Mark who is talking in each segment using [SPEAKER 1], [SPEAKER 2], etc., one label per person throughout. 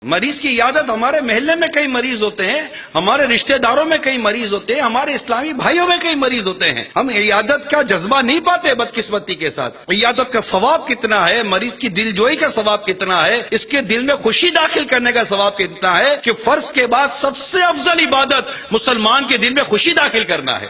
[SPEAKER 1] مریض کی عیادت ہمارے محلے میں کئی مریض ہوتے ہیں، ہمارے رشتہ داروں میں کئی مریض ہوتے ہیں، ہمارے اسلامی بھائیوں میں کئی مریض ہوتے ہیں. ہم عیادت کا جذبہ نہیں پاتے بدقسمتی کے ساتھ. عیادت کا ثواب کتنا ہے، مریض کی دل جوئی کا ثواب کتنا ہے، اس کے دل میں خوشی داخل کرنے کا ثواب کتنا ہے کہ فرض کے بعد سب سے افضل عبادت مسلمان کے دل میں خوشی داخل کرنا ہے.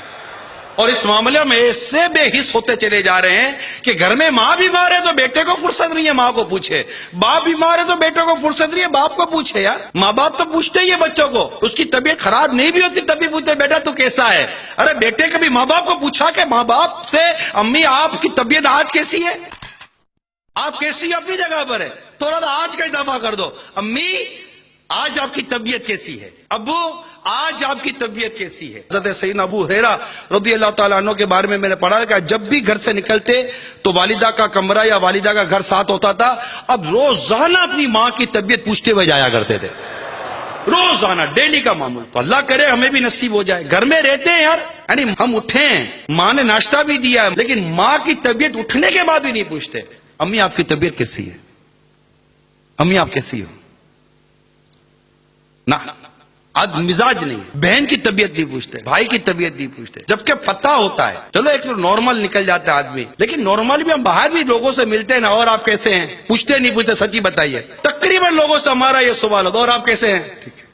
[SPEAKER 1] اور اس معاملے میں اس سے بے حس ہوتے چلے جا رہے ہیں کہ گھر میں ماں بیمار ہے تو بیٹے کو فرصت نہیں ہے ماں کو پوچھے، باپ بیمار ہے تو بیٹے کو فرصت نہیں ہے باپ کو پوچھے. یار ماں باپ تو پوچھتے ہی ہے بچوں کو، اس کی طبیعت خراب نہیں بھی ہوتی تب بھی پوچھتے بیٹا تو کیسا ہے. ارے بیٹے کبھی ماں باپ کو پوچھا کہ ماں باپ سے امی آپ کی طبیعت آج کیسی ہے، آپ کیسی اپنی جگہ پر ہے، تھوڑا سا آج کا اضافہ کر دو. امی آج آپ کی طبیعت کیسی ہے، ابو آج آپ کی طبیعت کیسی ہے. حضرت سیدنا ابو ہریرہ رضی اللہ تعالیٰ عنہ کے بارے میں نے پڑھا کہ جب بھی گھر سے نکلتے تو والدہ کا کمرہ یا والدہ کا گھر ساتھ ہوتا تھا. اب روزانہ اپنی ماں کی طبیعت پوچھتے ہوئے جایا کرتے تھے، روزانہ ڈیلی کا معمول. تو اللہ کرے ہمیں بھی نصیب ہو جائے. گھر میں رہتے ہیں یار، یعنی ہم اٹھے ہیں، ماں نے ناشتہ بھی دیا ہے، لیکن ماں کی طبیعت اٹھنے کے بعد بھی نہیں پوچھتے امی آپ کی طبیعت کیسی ہے، امی آپ کیسی ہو. نہ آج مزاج نہیں. بہن کی طبیعت نہیں پوچھتے، بھائی کی طبیعت نہیں پوچھتے، جبکہ پتہ ہوتا ہے. چلو ایک نارمل نکل جاتا ہے آدمی، لیکن نارمل بھی ہم باہر بھی لوگوں سے ملتے ہیں نا، اور آپ کیسے ہیں پوچھتے نہیں پوچھتے. سچی بتائیے تقریباً لوگوں سے ہمارا یہ سوال ہوتا ہے، اور آپ کیسے ہیں، ٹھیک ہے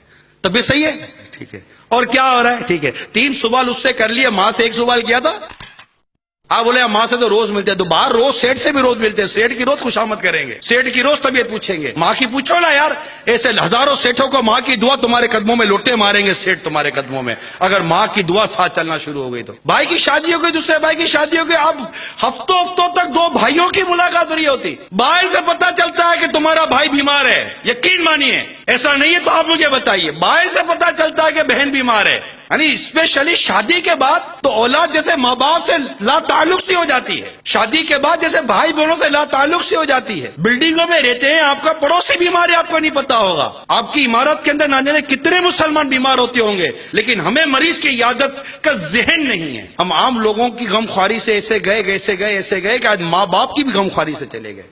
[SPEAKER 1] طبیعت صحیح ہے، ٹھیک ہے اور کیا ہو رہا ہے، ٹھیک ہے. 3 سوال اس سے کر لیے، ماں سے 1 سوال کیا تھا. آپ بولے ماں سے تو روز ملتے ہیں، تو باہر روز سیٹ سے بھی روز ملتے ہیں، سیٹ کی روز خوشامد کریں گے، سیٹ کی روز طبیعت پوچھیں گے. ماں کی پوچھو نا یار، ایسے ہزاروں سیٹوں کو ماں کی دعا تمہارے قدموں میں لوٹے ماریں گے سیٹ تمہارے قدموں میں، اگر ماں کی دعا ساتھ چلنا شروع ہو گئی تو. بھائی کی شادی ہو گئی، دوسرے بھائی کی شادی ہو گئی، اب ہفتوں تک 2 بھائیوں کی ملاقات نہیں ہوتی. بھائی سے پتہ چلتا ہے کہ تمہارا بھائی بیمار ہے، یقین مانیے ایسا نہیں ہے تو آپ مجھے بتائیے. بھائی سے پتہ چلتا ہے کہ بہن بیمار ہے. یعنی اسپیشلی شادی کے بعد تو اولاد جیسے ماں باپ سے لا تعلق سی ہو جاتی ہے، شادی کے بعد جیسے بھائی بہنوں سے لا تعلق سی ہو جاتی ہے. بلڈنگوں میں رہتے ہیں، آپ کا پڑوسی بیمار ہے آپ کو نہیں پتا ہوگا، آپ کی عمارت کے اندر نہ جانے کتنے مسلمان بیمار ہوتے ہوں گے، لیکن ہمیں مریض کی عیادت کا ذہن نہیں ہے. ہم عام لوگوں کی غم خواری سے ایسے گئے کہ آج ماں باپ کی بھی غم خواری سے چلے گئے.